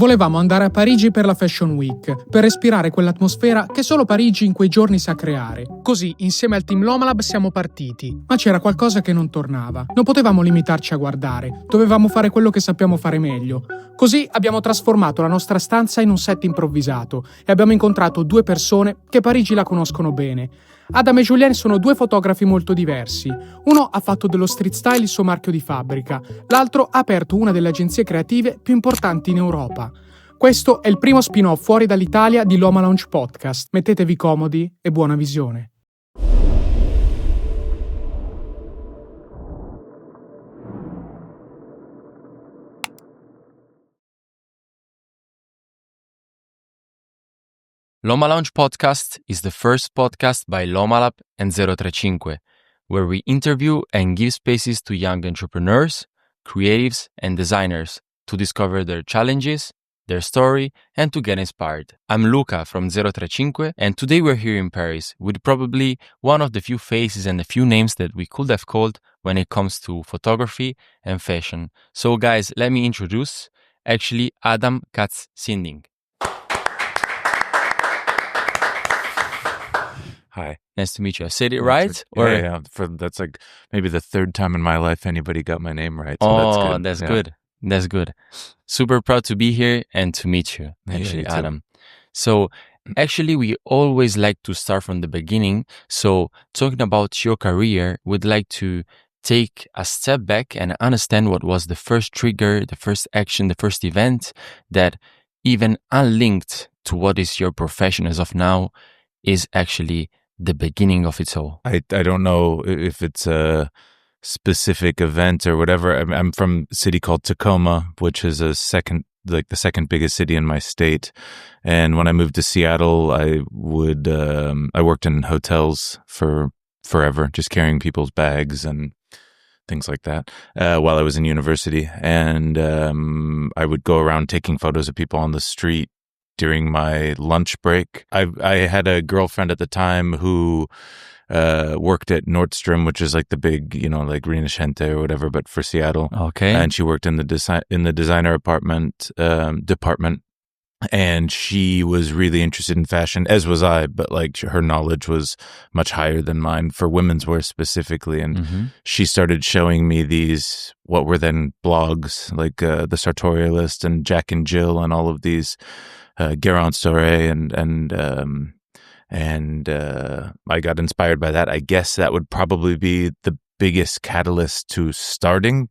Volevamo andare a Parigi per la Fashion Week, per respirare quell'atmosfera che solo Parigi in quei giorni sa creare. Così, insieme al team Lomalab siamo partiti, ma c'era qualcosa che non tornava. Non potevamo limitarci a guardare, dovevamo fare quello che sappiamo fare meglio. Così abbiamo trasformato la nostra stanza in un set improvvisato e abbiamo incontrato due persone che Parigi la conoscono bene. Adam e Julien sono due fotografi molto diversi. Uno ha fatto dello street style il suo marchio di fabbrica, l'altro ha aperto una delle agenzie creative più importanti in Europa. Questo è il primo spin-off fuori dall'Italia di Lomalounge Podcast. Mettetevi comodi e buona visione. Lomalounge Podcast is the first podcast by Lomalab and ZEROTRECINQUE, where we interview and give spaces to young entrepreneurs, creatives, and designers to discover their challenges, their story, and to get inspired. I'm Luca from ZEROTRECINQUE, and today we're here in Paris with probably one of the few faces and the few names that we could have called when it comes to photography and fashion. So guys, let me introduce actually Adam, Katz, Sinding. Hi. Nice to meet you. I said it right? Yeah. That's like maybe the third time in my life anybody got my name right. So that's good. That's good. Super proud to be here and to meet you, actually, you Adam. So actually, we always like to start from the beginning. So talking about your career, we'd like to take a step back and understand what was the first trigger, the first action, the first event that even unlinked to what is your profession as of now is actually the beginning of it all. I don't know if it's a specific event or whatever. I'm from a city called Tacoma, which is the second biggest city in my state. And when I moved to Seattle, I worked in hotels for forever, just carrying people's bags and things like that, while I was in university. And I would go around taking photos of people on the street during my lunch break. I had a girlfriend at the time who worked at Nordstrom, which is like the big, like Rinascente or whatever, but for Seattle. Okay. And she worked in the designer department, and she was really interested in fashion, as was I, but like her knowledge was much higher than mine for women's wear specifically. And she started showing me these, what were then blogs, like the Sartorialist and Jack and Jill and all of these, Garant Soiree, and I got inspired by that. I guess that would probably be the biggest catalyst to starting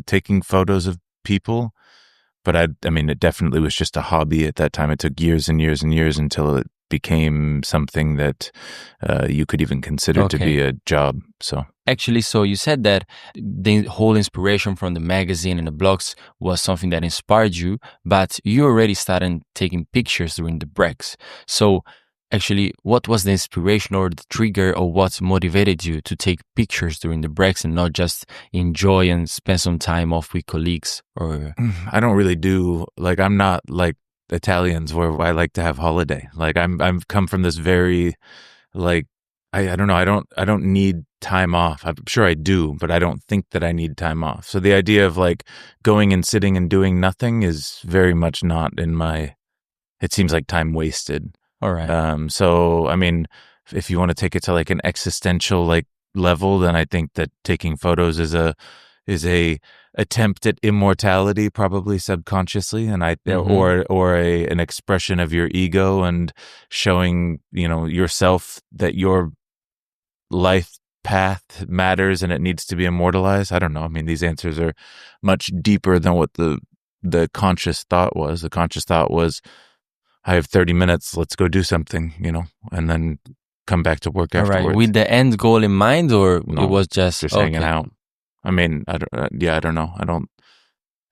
taking photos of people. But I mean, it definitely was just a hobby at that time. It took years and years and years until it became something that you could even consider to be a job. So actually, so you said that the whole inspiration from the magazine and the blogs was something that inspired you, but you already started taking pictures during the breaks. So actually, what was the inspiration or the trigger, or what motivated you to take pictures during the breaks and not just enjoy and spend some time off with colleagues? Or I don't really do, like, I'm not like Italians where I like to have holiday. Like I've come from this very, like, I don't know, I don't need time off. I'm sure I do, but I don't think that I need time off. So the idea of like going and sitting and doing nothing is very much not in my, it seems like time wasted. All right. So, I mean, if you want to take it to like an existential like level, then I think that taking photos is a attempt at immortality, probably subconsciously, and or an expression of your ego and showing, yourself that your life path matters and it needs to be immortalized. I don't know. I mean, these answers are much deeper than what the conscious thought was. The conscious thought was, I have 30 minutes, let's go do something, and then come back to work afterwards. All right. With the end goal in mind, or no, it was just hanging out? I mean, I don't know.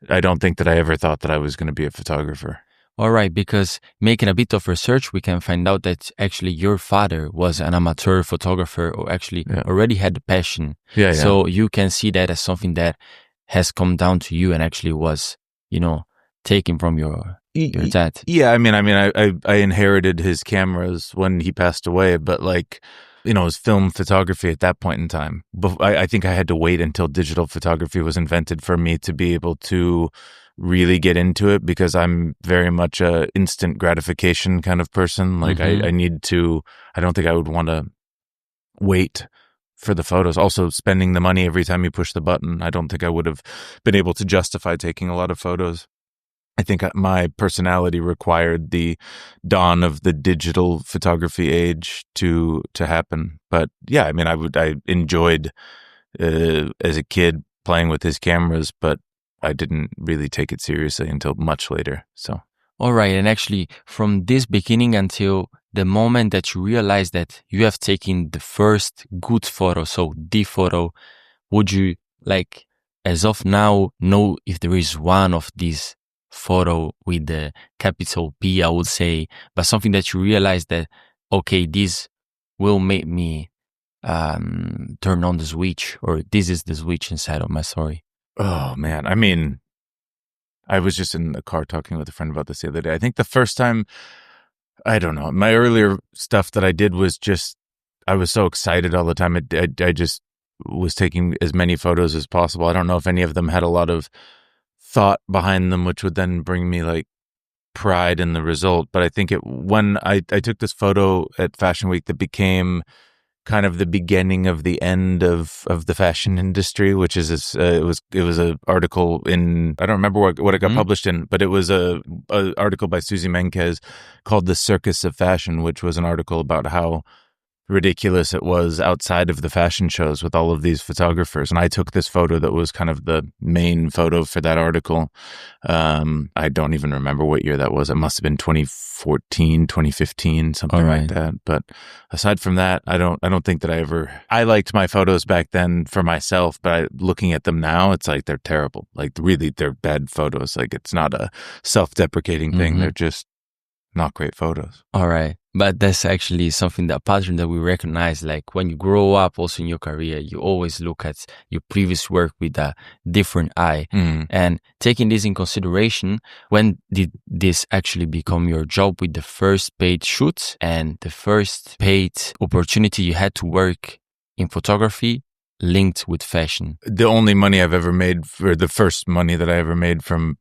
I don't think that I ever thought that I was going to be a photographer. All right, because making a bit of research, we can find out that actually your father was an amateur photographer, or actually already had the passion. Yeah. So you can see that as something that has come down to you and actually was, taken from your dad. Yeah, I mean, I inherited his cameras when he passed away, but like, it was film photography at that point in time. But I think I had to wait until digital photography was invented for me to be able to really get into it because I'm very much a instant gratification kind of person. Like I don't think I would want to wait for the photos. Also, spending the money every time you push the button, I don't think I would have been able to justify taking a lot of photos. I think my personality required the dawn of the digital photography age to happen. But yeah, I mean, I enjoyed as a kid playing with his cameras, but I didn't really take it seriously until much later. So, all right, and actually, from this beginning until the moment that you realize that you have taken the first good photo, so the photo, would you like, as of now, know if there is one of these photo with the capital P, I would say, but something that you realize that, okay, this will make me turn on the switch, or this is the switch inside of my story? Oh man, I mean, I was just in the car talking with a friend about this the other day. I think the first time, I don't know, my earlier stuff that I did was just, I was so excited all the time. I just was taking as many photos as possible. I don't know if any of them had a lot of thought behind them, which would then bring me like pride in the result. But I think when I took this photo at Fashion Week that became kind of the beginning of the end of the fashion industry, which is it was a article in, I don't remember what it got published in, but it was a article by Suzy Menkes called "The Circus of Fashion," which was an article about how ridiculous it was outside of the fashion shows with all of these photographers. And I took this photo that was kind of the main photo for that article. I don't even remember what year that was. It must have been 2014, 2015, something like that. But aside from that, I don't think that I liked my photos back then for myself, but looking at them now, it's like they're terrible. Like really, they're bad photos. Like it's not a self-deprecating thing. They're just not great photos. All right. But that's actually something, that pattern that we recognize. Like when you grow up also in your career, you always look at your previous work with a different eye. And taking this in consideration, when did this actually become your job with the first paid shoot and the first paid opportunity you had to work in photography linked with fashion? The only money I've ever made, or the first money that I ever made from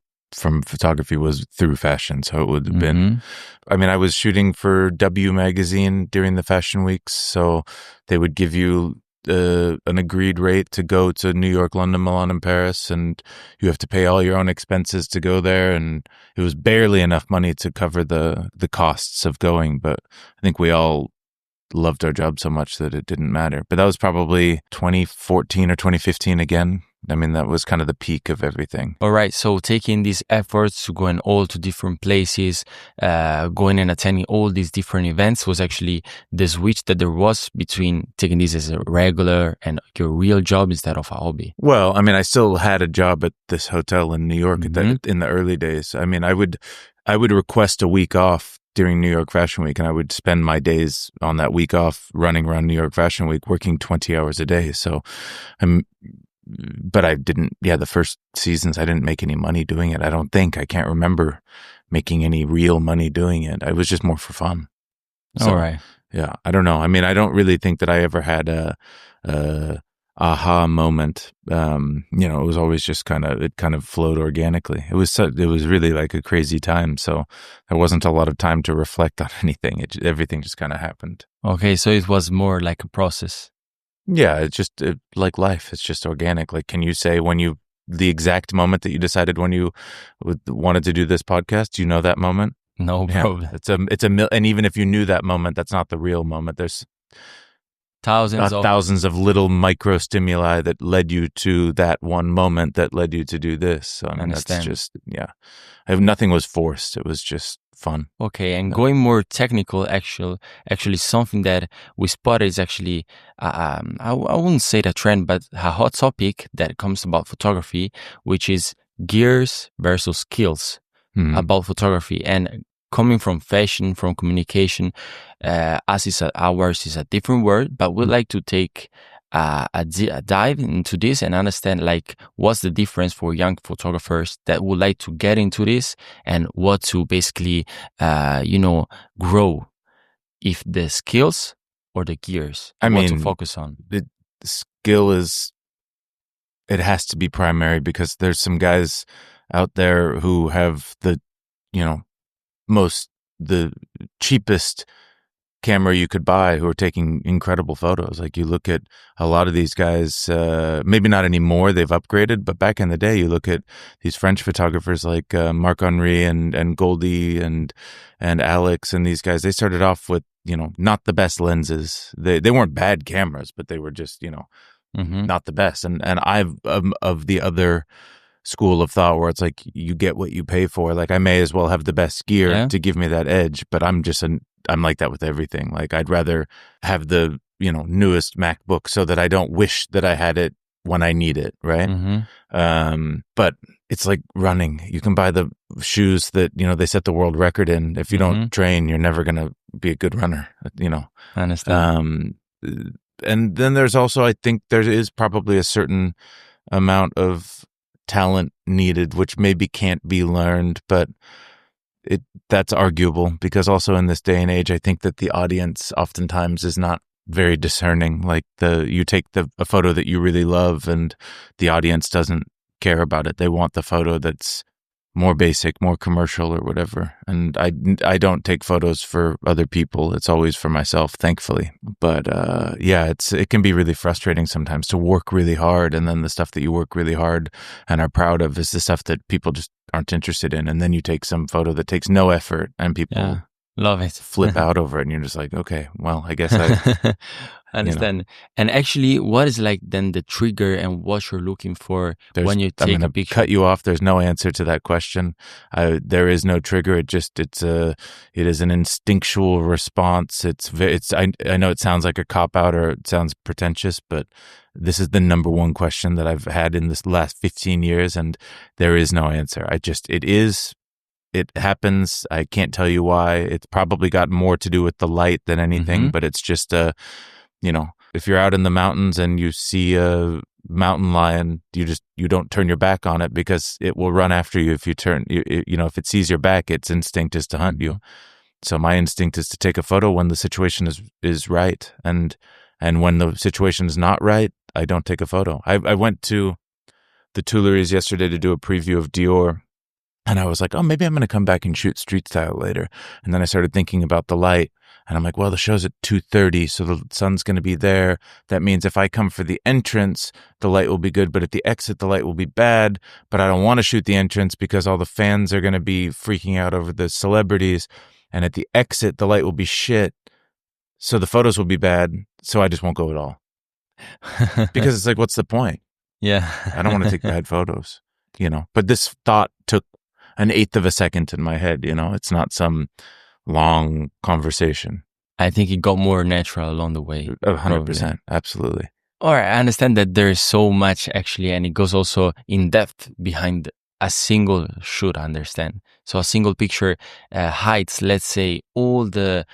photography, was through fashion. So it would have been, I mean, I was shooting for W magazine during the fashion weeks. So they would give you an agreed rate to go to New York, London, Milan, and Paris. And you have to pay all your own expenses to go there. And it was barely enough money to cover the costs of going. But I think we all loved our job so much that it didn't matter. But that was probably 2014 or 2015 again. I mean, that was kind of the peak of everything. All right. So taking these efforts to going all to different places, going and attending all these different events was actually the switch that there was between taking this as a regular and your real job instead of a hobby. Well, I mean, I still had a job at this hotel in New York in the early days. I mean, I would request a week off during New York Fashion Week, and I would spend my days on that week off running around New York Fashion Week, working 20 hours a day. So but I didn't, the first seasons, I didn't make any money doing it. I don't think. I can't remember making any real money doing it. I was just more for fun. So, all right. Yeah, I don't know. I mean, I don't really think that I ever had a aha moment. It was always just kind of flowed organically. It was really like a crazy time. So there wasn't a lot of time to reflect on anything. Everything just kind of happened. Okay, so it was more like a process. Yeah, it's just like life. It's just organic. Like, can you say the exact moment that you decided when you wanted to do this podcast? Do you know that moment? No, bro. Yeah, and even if you knew that moment, that's not the real moment. There's thousands of little micro stimuli that led you to that one moment that led you to do this. So I mean, that's just, nothing was forced. It was just fun. Okay, and going more technical, actually something that we spotted is actually, I wouldn't say the trend, but a hot topic that comes about photography, which is gears versus skills about photography. And coming from fashion, from communication, ours is a different word, but we'd like to take a dive into this and understand like what's the difference for young photographers that would like to get into this and what to basically grow, if the skills or the gears. What to focus on. The skill it has to be primary, because there's some guys out there who have the cheapest camera you could buy, who are taking incredible photos. Like, you look at a lot of these guys, maybe not anymore, they've upgraded, but back in the day, you look at these French photographers like Marc-Henri and Goldie and Alex, and these guys, they started off with, not the best lenses. They weren't bad cameras, but they were just, not the best. And I've of the other school of thought where it's like, you get what you pay for. Like, I may as well have the best gear to give me that edge, but I'm like that with everything. Like, I'd rather have the, newest MacBook so that I don't wish that I had it when I need it, right? But it's like running. You can buy the shoes that, they set the world record in. If you don't train, you're never going to be a good runner, I understand. And then there's also, I think there is probably a certain amount of talent needed, which maybe can't be learned, but that's arguable, because also in this day and age, I think that the audience oftentimes is not very discerning. Like, you take a photo that you really love, and the audience doesn't care about it. They want the photo that's more basic, more commercial, or whatever. And I don't take photos for other people. It's always for myself, thankfully. But it can be really frustrating sometimes to work really hard, and then the stuff that you work really hard and are proud of is the stuff that people just aren't interested in. And then you take some photo that takes no effort, and people love it, flip out over it, and you're just like, okay, well, I guess I understand. And actually, what is like then the trigger and what you're looking for when you take a picture? Cut you off. There's no answer to that question. There is no trigger. It is an instinctual response. I know it sounds like a cop out, or it sounds pretentious, but this is the number one question that I've had in this last 15 years, and there is no answer. It happens. I can't tell you why. It's probably got more to do with the light than anything, but it's just if you're out in the mountains and you see a mountain lion, you don't turn your back on it, because it will run after you if you turn. If it sees your back, its instinct is to hunt you. So my instinct is to take a photo when the situation is right, and when the situation is not right, I don't take a photo. I went to the Tuileries yesterday to do a preview of Dior. And I was like, oh, maybe I'm going to come back and shoot street style later. And then I started thinking about the light. And I'm like, well, the show's at 2:30, so the sun's going to be there. That means if I come for the entrance, the light will be good. But at the exit, the light will be bad. But I don't want to shoot the entrance because all the fans are going to be freaking out over the celebrities. And at the exit, the light will be shit. So the photos will be bad. So I just won't go at all. Because it's like, what's the point? Yeah. I don't want to take bad photos, But this thought took an eighth of a second in my head, It's not some long conversation. I think it got more natural along the way. 100%. Absolutely. All right. I understand that there is so much actually, and it goes also in depth behind a single shoot, I understand. So a single picture hides, let's say, all the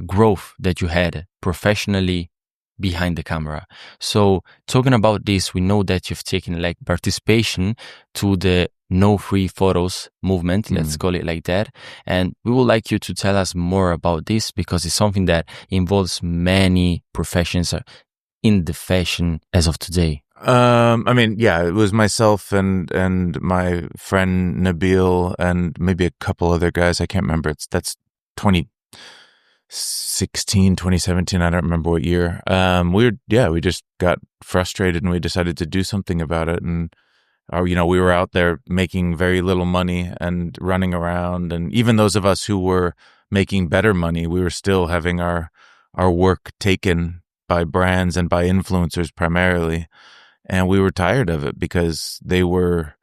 growth that you had professionally behind the camera. So talking about this, we know that you've taken like participation to the no free photos movement, let's call it like that. And we would like you to tell us more about this, because it's something that involves many professions in the fashion as of today. It was myself and my friend Nabil and maybe a couple other guys. I can't remember. That's 2016, 2017. I don't remember what year. We just got frustrated and we decided to do something about it. And we were out there making very little money and running around. And even those of us who were making better money, we were still having our work taken by brands and by influencers primarily. And we were tired of it because they were,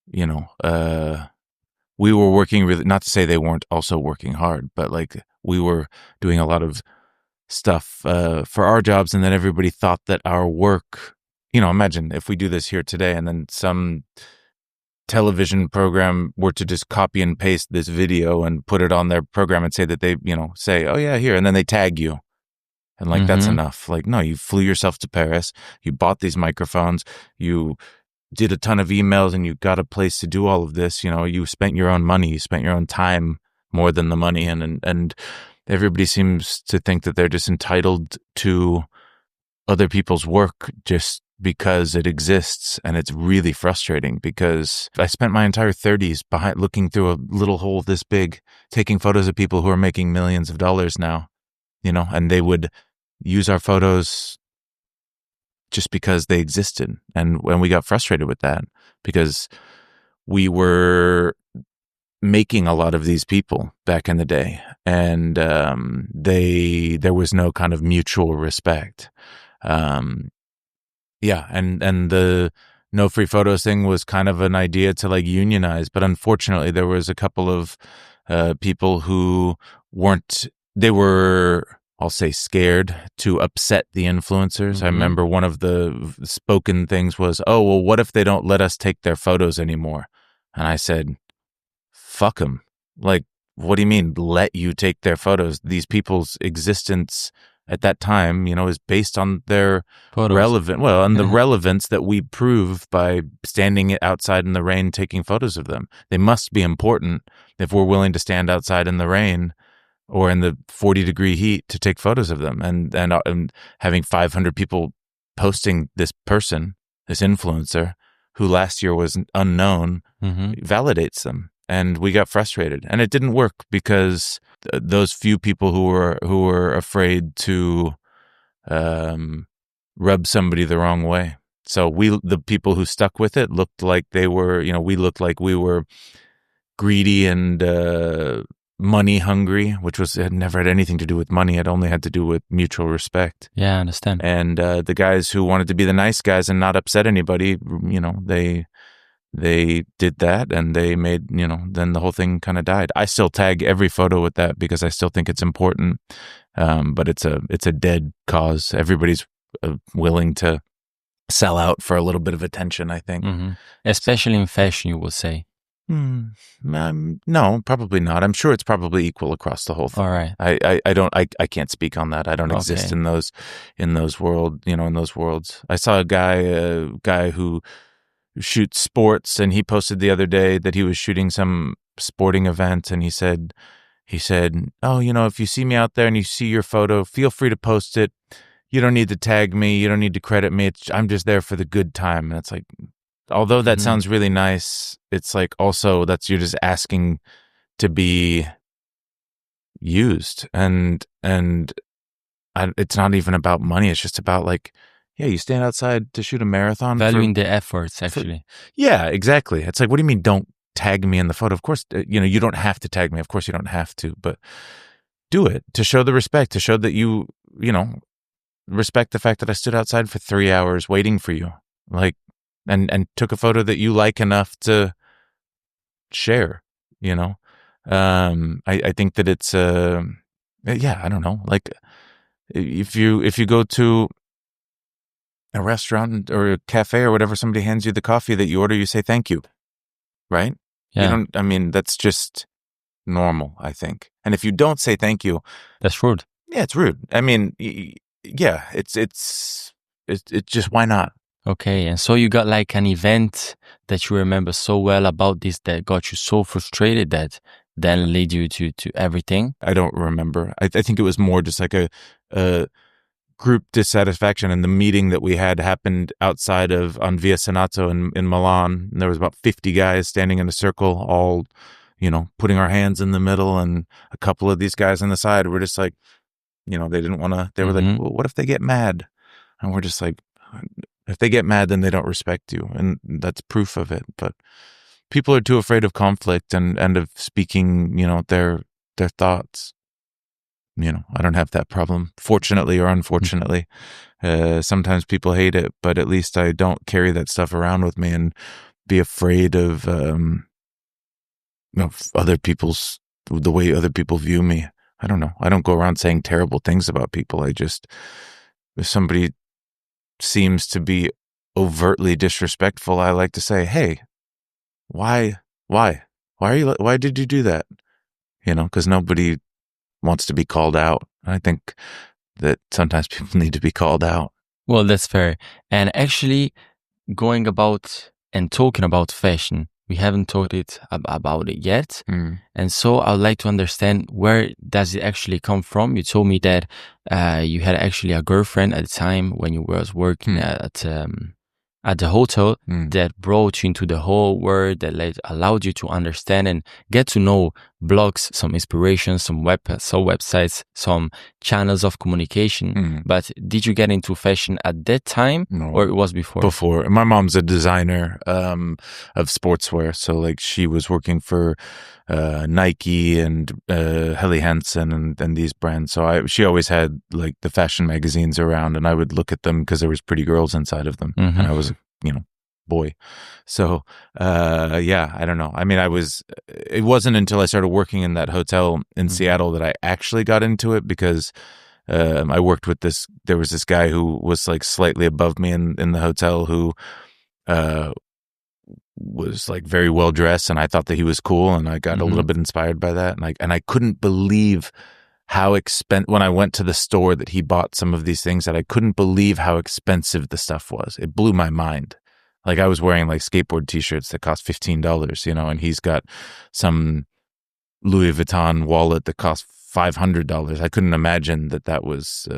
we were working really, not to say they weren't also working hard, but like we were doing a lot of stuff for our jobs. And then everybody thought that our work, imagine if we do this here today and then some television program were to just copy and paste this video and put it on their program and say that they, say, oh yeah, here. And then they tag you. And like, that's enough. Like, no, you flew yourself to Paris. You bought these microphones. You did a ton of emails and you got a place to do all of this. You spent your own money. You spent your own time more than the money. And everybody seems to think that they're just entitled to other people's work just because it exists, and it's really frustrating because I spent my entire 30s looking through a little hole this big, taking photos of people who are making millions of dollars now, and they would use our photos just because they existed. And when we got frustrated with that, because we were making a lot of these people back in the day, and there was no kind of mutual respect. And the no free photos thing was kind of an idea to like unionize, but unfortunately there was a couple of people who they were, I'll say, scared to upset the influencers. I remember one of the spoken things was, oh, well, what if they don't let us take their photos anymore? And I said, fuck them. Like, what do you mean, let you take their photos? These people's existence at that time, is based on their the relevance that we prove by standing outside in the rain taking photos of them. They must be important if we're willing to stand outside in the rain or in the 40-degree heat to take photos of them. And having 500 people posting this person, this influencer, who last year was unknown, validates them. And we got frustrated, and it didn't work because those few people who were afraid to rub somebody the wrong way. So the people who stuck with it looked like they were, we looked like we were greedy and money hungry, which had never had anything to do with money. It only had to do with mutual respect. Yeah, I understand. And the guys who wanted to be the nice guys and not upset anybody, they did that, and they made, then the whole thing kind of died. I still tag every photo with that because I still think it's important. But it's a dead cause. Everybody's willing to sell out for a little bit of attention, I think. Especially in fashion, you would say. No, probably not. I'm sure it's probably equal across the whole thing. All right. I can't speak on that. I don't exist in those worlds. I saw a guy who shoots sports, and he posted the other day that he was shooting some sporting event, and he said, oh, if you see me out there and you see your photo, feel free to post it. You don't need to tag me. You don't need to credit me. I'm just there for the good time. And it's like, although that sounds really nice, it's like also you're just asking to be used. And it's not even about money. It's just about like, yeah, you stand outside to shoot a marathon. Valuing the efforts, actually. Yeah, exactly. It's like, what do you mean don't tag me in the photo? Of course, you don't have to tag me. Of course you don't have to, but do it to show the respect, to show that you respect the fact that I stood outside for 3 hours waiting for you. Like, and took a photo that you like enough to share, I think that it's, I don't know. Like if you go to a restaurant or a cafe or whatever, somebody hands you the coffee that you order, you say thank you, right? Yeah. That's just normal, I think. And if you don't say thank you, that's rude. Yeah, it's rude. It's just, why not? Okay, and so you got like an event that you remember so well about this that got you so frustrated that then led you to everything? I don't remember. I think it was more just like a group dissatisfaction, and the meeting that we had happened outside on Via Senato in Milan. And there was about 50 guys standing in a circle, all, putting our hands in the middle, and a couple of these guys on the side were just like, they didn't want to, they were like, well, what if they get mad? And we're just like, if they get mad, then they don't respect you. And that's proof of it. But people are too afraid of conflict and of speaking, their thoughts. I don't have that problem, fortunately or unfortunately. Sometimes people hate it, but at least I don't carry that stuff around with me and be afraid of, the way other people view me. I don't know. I don't go around saying terrible things about people. if somebody seems to be overtly disrespectful, I like to say, hey, why did you do that? Because nobody wants to be called out. I think that sometimes people need to be called out. Well, that's fair. And actually, going about and talking about fashion, we haven't talked about it yet. And so I would like to understand, where does it actually come from? You told me that you had actually a girlfriend at the time when you was working at the hotel that brought you into the whole world, that allowed you to understand and get to know blogs, some inspiration, some websites, some channels of communication. But did you get into fashion at that time? No. Or it was before? Before. My mom's a designer of sportswear. So like she was working for Nike and Helly Hansen and these brands. So she always had like the fashion magazines around, and I would look at them because there was pretty girls inside of them. And I was, boy. So, I don't know. I mean, it wasn't until I started working in that hotel in Seattle that I actually got into it, because I worked with there was this guy who was like slightly above me in the hotel who was like very well dressed, and I thought that he was cool, and I got a little bit inspired by that. And I couldn't believe how expensive, when I went to the store that he bought some of these things, that I couldn't believe how expensive the stuff was. It blew my mind. Like I was wearing like skateboard t-shirts that cost $15, and he's got some Louis Vuitton wallet that cost $500. I couldn't imagine that was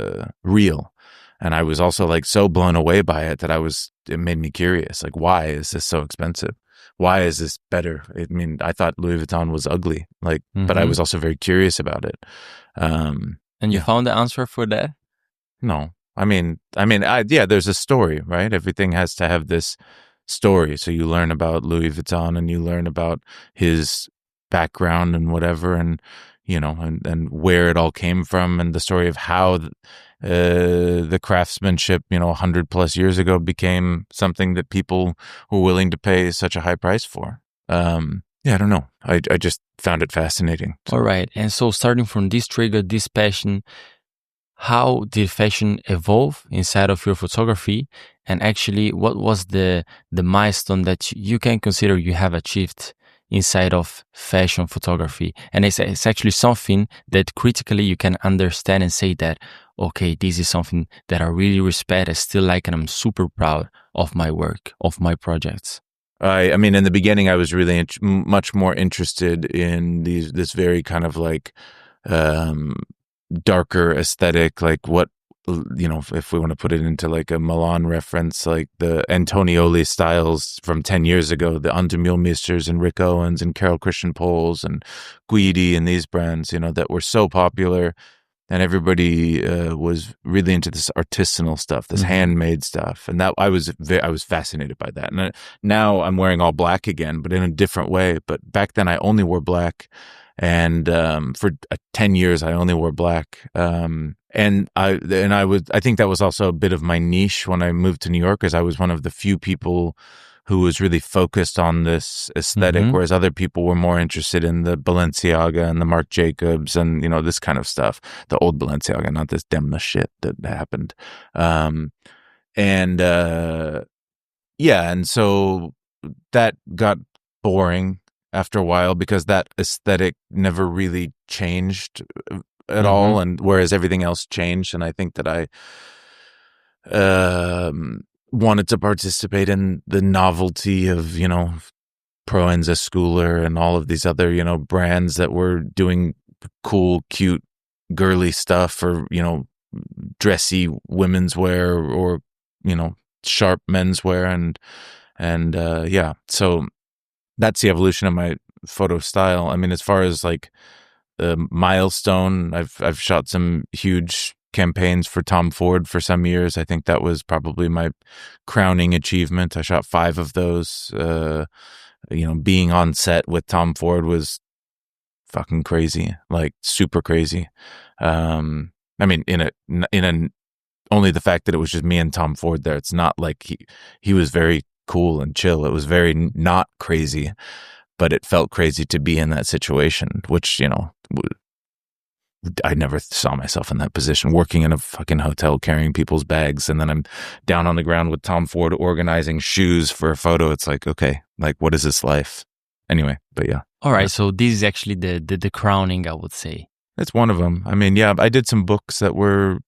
real. And I was also like so blown away by it that it made me curious. Like, why is this so expensive? Why is this better? I mean, I thought Louis Vuitton was ugly, like, but I was also very curious about it. And you found the answer for that? No. I mean, there's a story, right? Everything has to have this story. So you learn about Louis Vuitton and you learn about his background and whatever, and, and where it all came from, and the story of how the craftsmanship, 100 plus years ago became something that people were willing to pay such a high price for. I don't know. I just found it fascinating. All right. And so starting from this trigger, this passion, how did fashion evolve inside of your photography? And actually, what was the milestone that you can consider you have achieved inside of fashion photography? And it's actually something that critically you can understand and say that, okay, this is something that I really respect, I still like, and I'm super proud of my work, of my projects. I mean, in the beginning, I was really much more interested in this very kind of like darker aesthetic, like what, if we want to put it into like a Milan reference, like the Antonioli styles from 10 years ago, the Untermühlmeisters and Rick Owens and Carol Christian Poles and Guidi and these brands, that were so popular. And everybody was really into this artisanal stuff, this handmade stuff, and that I was fascinated by that. And now I'm wearing all black again, but in a different way. But back then I only wore black, and for 10 years I only wore black. And I think that was also a bit of my niche when I moved to New York, as I was one of the few people who was really focused on this aesthetic, whereas other people were more interested in the Balenciaga and the Marc Jacobs and, this kind of stuff. The old Balenciaga, not this Demna shit that happened. And so that got boring after a while, because that aesthetic never really changed at all, and whereas everything else changed. And I think that I wanted to participate in the novelty of, Pro Enza Schooler and all of these other, brands that were doing cool, cute, girly stuff, or, dressy women's wear, or, sharp men's wear. And so that's the evolution of my photo style. I mean, as far as like the milestone, I've shot some huge campaigns for Tom Ford for some years. I think that was probably my crowning achievement. I shot 5 of those. Being on set with Tom Ford was fucking crazy, like super crazy. I mean, only the fact that it was just me and Tom Ford there. It's not like he was very cool and chill. It was very not crazy, but it felt crazy to be in that situation, which, I never saw myself in that position, working in a fucking hotel, carrying people's bags, and then I'm down on the ground with Tom Ford organizing shoes for a photo. It's like, okay, like, what is this life? Anyway, but yeah. All right, so this is actually the crowning, I would say. It's one of them. I mean, yeah, I did some books that were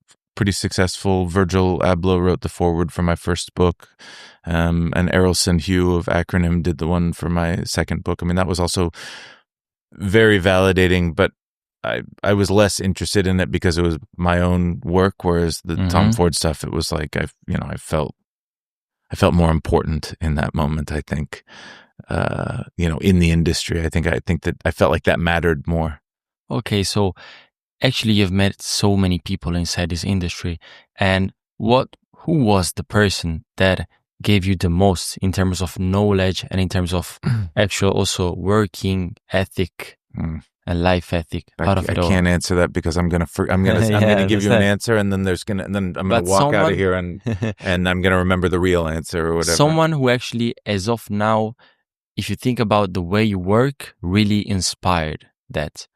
pretty successful. Virgil Abloh wrote the foreword for my first book. And Errolson Hugh of Acronym did the one for my second book. I mean, that was also very validating, but I was less interested in it because it was my own work, whereas the Tom Ford stuff, it was like I felt more important in that moment. I think, in the industry, I think that I felt like that mattered more. Okay, so actually, you've met so many people inside this industry, and who was the person that gave you the most in terms of knowledge and in terms of actual also working ethic? And life ethic out of it all. I can't answer that because I'm gonna give you an answer, and then I'm gonna walk out of here and I'm gonna remember the real answer or whatever. Someone who actually, as of now, if you think about the way you work, really inspired that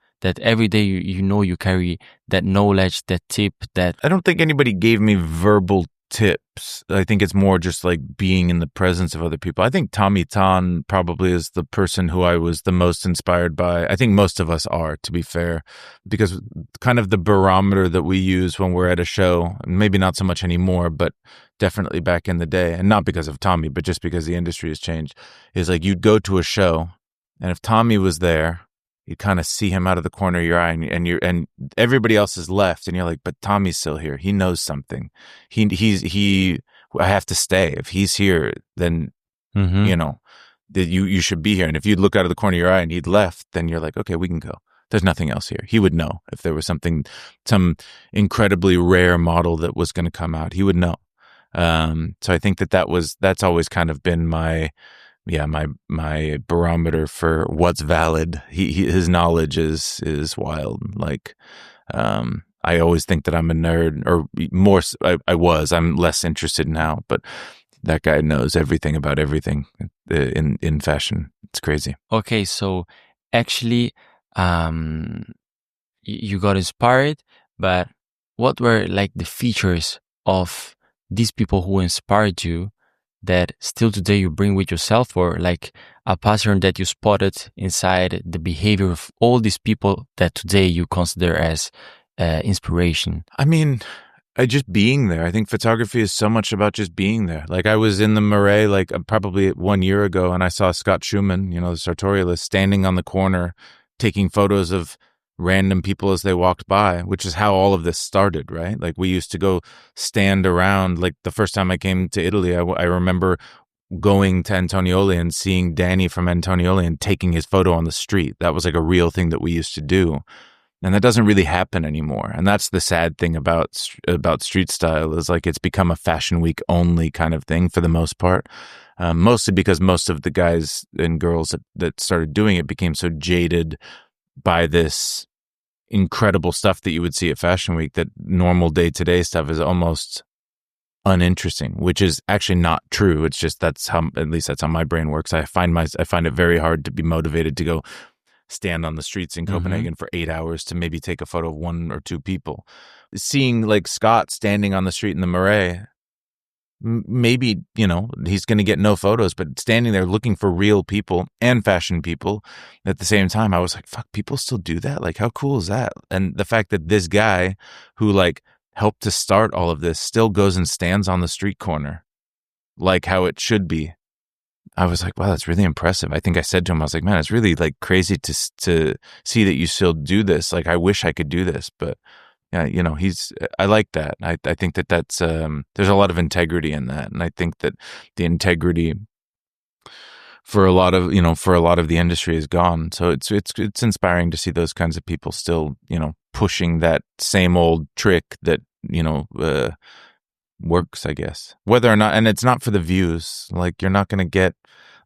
every day you carry that knowledge, that tip. That I don't think anybody gave me verbal tips. I think it's more just like being in the presence of other people. I think Tommy Tan probably is the person who I was the most inspired by. I think most of us are, to be fair, because kind of the barometer that we use when we're at a show, maybe not so much anymore, but definitely back in the day, and not because of Tommy, but just because the industry has changed, is like you'd go to a show, and if Tommy was there, you kind of see him out of the corner of your eye, and everybody else is left, and you're like, but Tommy's still here. He knows something. I have to stay. If he's here, then that you should be here. And if you'd look out of the corner of your eye and he'd left, then you're like, okay, we can go. There's nothing else here. He would know if there was some incredibly rare model that was going to come out. He would know. So I think that's always kind of been my barometer for what's valid. His knowledge is wild. Like, I always think that I'm a nerd, or more. I'm less interested now, but that guy knows everything about everything in fashion. It's crazy. Okay, so actually, you got inspired, but what were like the features of these people who inspired you that still today you bring with yourself, or like a pattern that you spotted inside the behavior of all these people that today you consider as inspiration? I mean, just being there. I think photography is so much about just being there. Like I was in the Marais like probably 1 year ago, and I saw Scott Schumann, the sartorialist, standing on the corner taking photos of random people as they walked by, which is how all of this started, right? Like we used to go stand around. Like the first time I came to Italy, I remember going to Antonioli and seeing Danny from Antonioli and taking his photo on the street. That was like a real thing that we used to do. And that doesn't really happen anymore. And that's the sad thing about street style, is like it's become a fashion week only kind of thing for the most part. Mostly because most of the guys and girls that started doing it became so jaded by this incredible stuff that you would see at Fashion Week that normal day-to-day stuff is almost uninteresting, which is actually not true. It's just at least that's how my brain works. I find it very hard to be motivated to go stand on the streets in Copenhagen for 8 hours to maybe take a photo of 1 or 2 people. Seeing like Scott standing on the street in the Marais, maybe, he's going to get no photos, but standing there looking for real people and fashion people at the same time, I was like, fuck, people still do that? Like, how cool is that? And the fact that this guy who like helped to start all of this still goes and stands on the street corner, like how it should be. I was like, wow, that's really impressive. I think I said to him, I was like, man, it's really like crazy to see that you still do this. Like, I wish I could do this, but I like that. I think that's, there's a lot of integrity in that. And I think that the integrity for a lot of the industry is gone. So it's inspiring to see those kinds of people still, pushing that same old trick that, works, I guess. Whether or not, and it's not for the views. Like, you're not going to get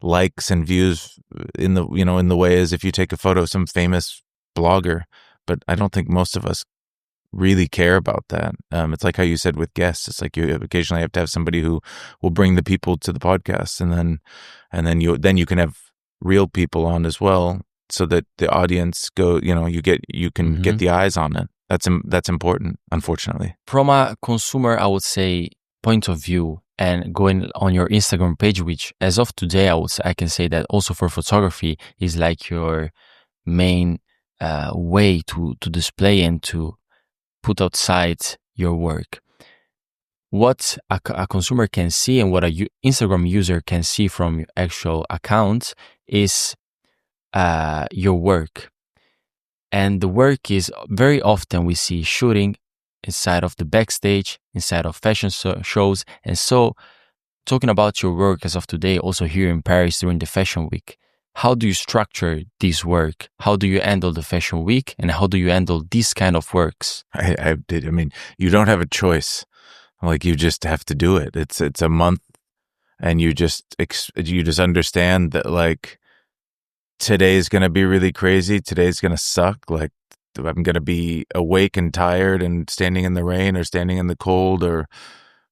likes and views in the way as if you take a photo of some famous blogger. But I don't think most of us really care about that. It's like how you said with guests. It's like you occasionally have to have somebody who will bring the people to the podcast, and then you can have real people on as well, so that the audience you can get the eyes on it. That's important, unfortunately. From a consumer, I would say, point of view, and going on your Instagram page, which as of today, I can say that also for photography is like your main way to display and to put outside your work. what a consumer can see and what a Instagram user can see from your actual account is your work. And the work is very often we see shooting inside of the backstage, inside of fashion shows. And so talking about your work as of today, also here in Paris during the Fashion Week, how do you structure this work? How do you handle the Fashion Week? And how do you handle these kind of works? I mean, you don't have a choice. Like, you just have to do it. It's a month, and you just understand that, like, today's going to be really crazy. Today's going to suck. Like, I'm going to be awake and tired and standing in the rain or standing in the cold or,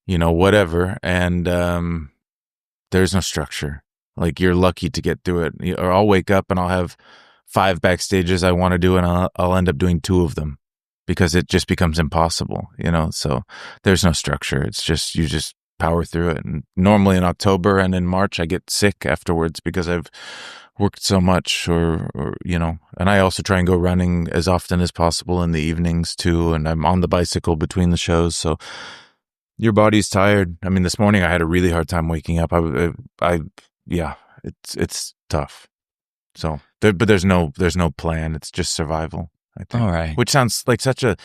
you know, whatever. And there's no structure. Like, you're lucky to get through it. Or I'll wake up and I'll have 5 backstages I want to do, and I'll end up doing 2 of them because it just becomes impossible, you know? So there's no structure. It's just, you just power through it. And normally in October and in March, I get sick afterwards because I've worked so much or, you know, and I also try and go running as often as possible in the evenings too. And I'm on the bicycle between the shows. So your body's tired. I mean, this morning I had a really hard time waking up. Yeah, it's tough. So, but there's no plan. It's just survival, I think. All right. Which sounds like such a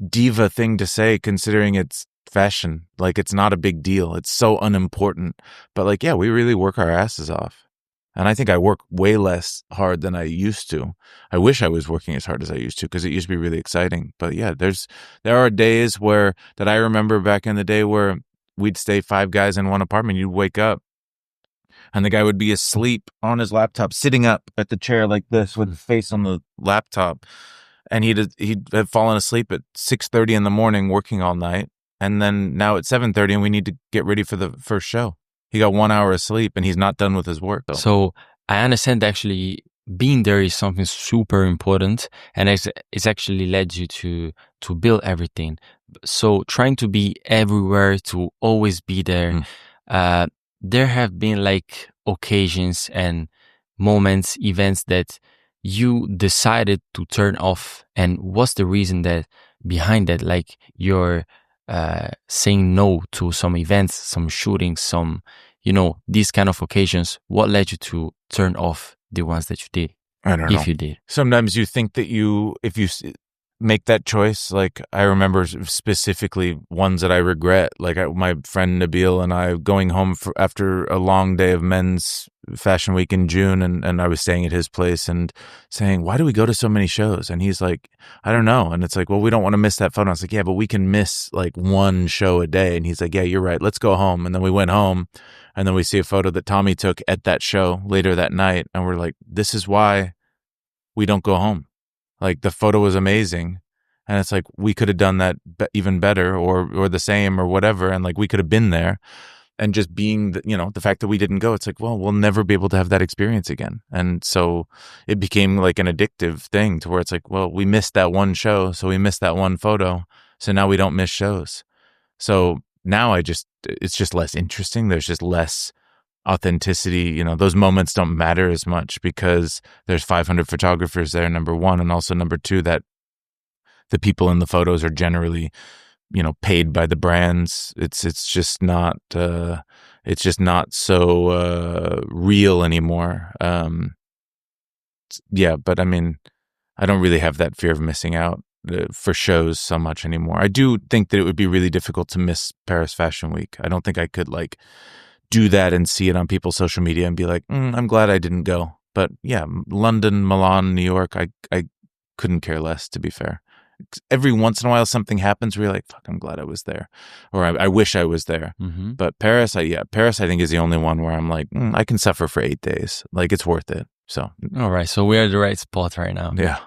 diva thing to say, considering it's fashion. Like, it's not a big deal. It's so unimportant. But like, yeah, we really work our asses off. And I think I work way less hard than I used to. I wish I was working as hard as I used to, because it used to be really exciting. But yeah, there are days that I remember back in the day where we'd stay 5 guys in one apartment. You'd wake up and the guy would be asleep on his laptop, sitting up at the chair like this with his face on the laptop. And he'd have fallen asleep at 6:30 in the morning working all night. And then now it's 7:30 and we need to get ready for the first show. He got 1 hour of sleep and he's not done with his work. So I understand actually being there is something super important, and it's actually led you to build everything. So trying to be everywhere, to always be there. There have been like occasions and moments, events that you decided to turn off, and what's the reason that behind that? Like, you're saying no to some events, some shootings, some, you know, these kind of occasions. What led you to turn off the ones that you did? I don't know. If you did. Sometimes you think that if you make that choice, like, I remember specifically ones that I regret, like my friend Nabil and I going home after a long day of men's fashion week in June, and I was staying at his place and saying, why do we go to so many shows? And he's like, I don't know. And it's like, well, we don't want to miss that photo. I was like, yeah, but we can miss like 1 show a day. And he's like, yeah, you're right. Let's go home. And then we went home, and then we see a photo that Tommy took at that show later that night. And we're like, this is why we don't go home. Like, the photo was amazing. And it's like, we could have done that even better or the same or whatever. And like, we could have been there. And just being, the fact that we didn't go, it's like, well, we'll never be able to have that experience again. And so it became like an addictive thing to where it's like, well, we missed that 1 show. So we missed that 1 photo. So now we don't miss shows. So now it's just less interesting. There's just less authenticity. Those moments don't matter as much because there's 500 photographers there, number one. And also number 2, that the people in the photos are generally, paid by the brands. It's just not so real anymore. Yeah, but I mean, I don't really have that fear of missing out for shows so much anymore. I do think that it would be really difficult to miss Paris Fashion Week. I don't think I could like do that and see it on people's social media and be like, I'm glad I didn't go. But yeah, London, Milan, New York, I couldn't care less, to be fair. Every once in a while something happens where you're like, fuck, I'm glad I was there, or I wish I was there. Mm-hmm. But Paris I think is the only one where I'm like, I can suffer for 8 days, like it's worth it. So all right, so we're at the right spot right now. Yeah.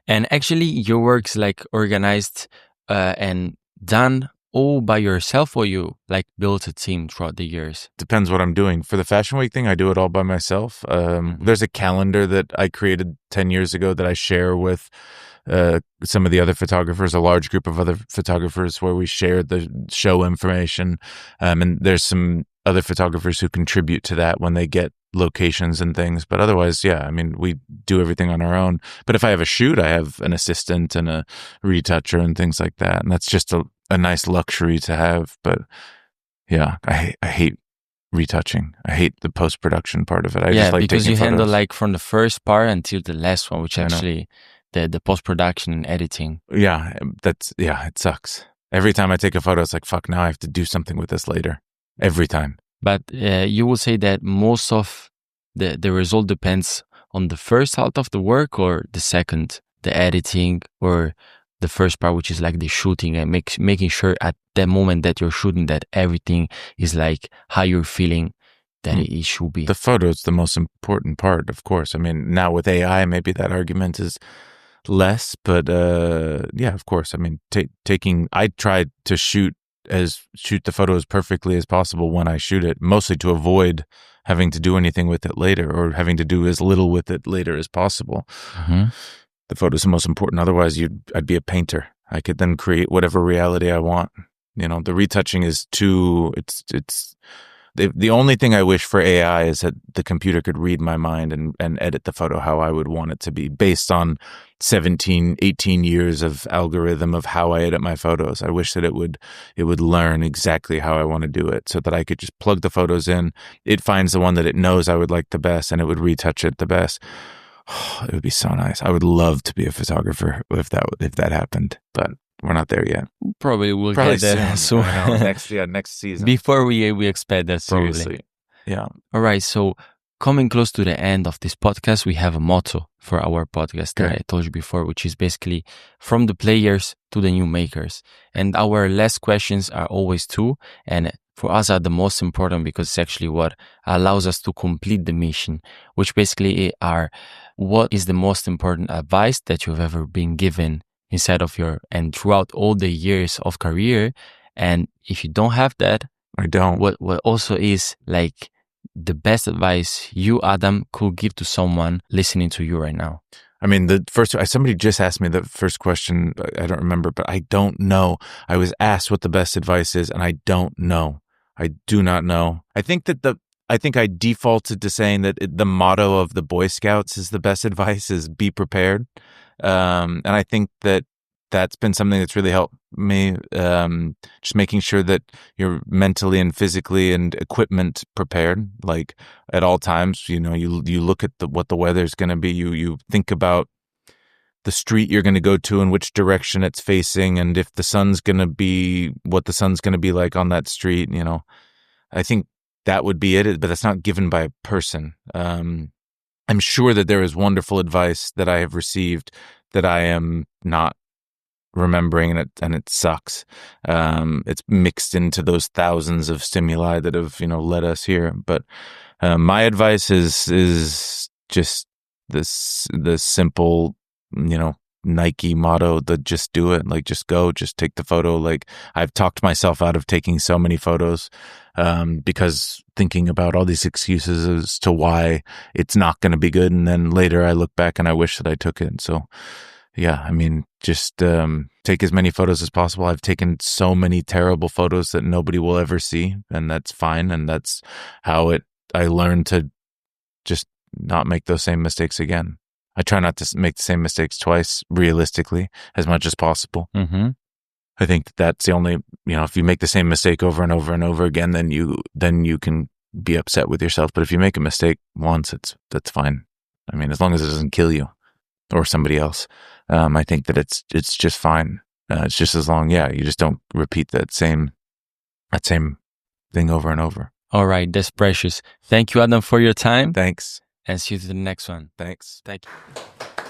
And actually your work's like organized and done all by yourself, or you like built a team throughout the years? Depends what I'm doing. For the Fashion Week thing, I do it all by myself. There's a calendar that I created 10 years ago that I share with some of the other photographers, a large group of other photographers, where we share the show information. And there's some other photographers who contribute to that when they get locations and things. But otherwise, yeah, I mean, we do everything on our own. But if I have a shoot, I have an assistant and a retoucher and things like that. And that's just a nice luxury to have. But yeah, I hate retouching. I hate the post-production part of it. I just like because taking you photos. handle like from the first part until the last one, which actually the post-production and editing. Yeah, it sucks. Every time I take a photo, it's like, fuck, now I have to do something with this later. Every time. But you will say that most of the result depends on the first half of the work or the second, the editing, or the first part, which is like the shooting and making sure at the moment that you're shooting that everything is like how you're feeling that it should be. The photo is the most important part, of course. I mean, now with AI, maybe that argument is less, but yeah, of course. I mean, I try to shoot the photo as perfectly as possible when I shoot it, mostly to avoid having to do anything with it later or having to do as little with it later as possible. Mm-hmm. The photo is the most important. Otherwise, I'd be a painter. I could then create whatever reality I want. You know, the retouching is the only thing I wish for AI is that the computer could read my mind and edit the photo how I would want it to be based on 17, 18 years of algorithm of how I edit my photos. I wish that it would learn exactly how I want to do it so that I could just plug the photos in. It finds the one that it knows I would like the best and it would retouch it the best. Oh, it would be so nice. I would love to be a photographer if that happened, but we're not there yet. Probably we'll get there soon. Next season. Before we expect that seriously. Seriously. Yeah. All right. So coming close to the end of this podcast, we have a motto for our podcast that I told you before, which is basically from the players to the new makers. And our last questions are always two, and for us are the most important because it's actually what allows us to complete the mission, which basically are what is the most important advice that you've ever been given inside of and throughout all the years of career. And if you don't have that, I don't. What also is like the best advice you, Adam, could give to someone listening to you right now? I mean, somebody just asked me the first question. I don't remember, but I don't know. I was asked what the best advice is, and I don't know. I do not know. I think I defaulted to saying that the motto of the Boy Scouts is the best advice is be prepared. And I think that's been something that's really helped me, just making sure that you're mentally and physically and equipment prepared, like at all times. You know, you look at what the weather's going to be. You think about the street you're going to go to and which direction it's facing, and if the sun's going to be, what the sun's going to be like on that street. You know, I think that would be it, but that's not given by a person. I'm sure that there is wonderful advice that I have received that I am not remembering, and it sucks. It's mixed into those thousands of stimuli that have, led us here. But my advice is just the simple, Nike motto, the just do it, like just go, just take the photo. Like I've talked myself out of taking so many photos because thinking about all these excuses as to why it's not going to be good. And then later I look back and I wish that I took it. So yeah, I mean, just take as many photos as possible. I've taken so many terrible photos that nobody will ever see, and that's fine. And that's how I learned to just not make those same mistakes again. I try not to make the same mistakes twice, realistically, as much as possible. Mm-hmm. I think that's the only, if you make the same mistake over and over and over again, then you can be upset with yourself. But if you make a mistake once, that's fine. I mean, as long as it doesn't kill you or somebody else, I think that it's just fine. It's just as long, you just don't repeat that same thing over and over. All right, that's precious. Thank you, Adam, for your time. Thanks. And see you to the next one. Thanks. Thank you.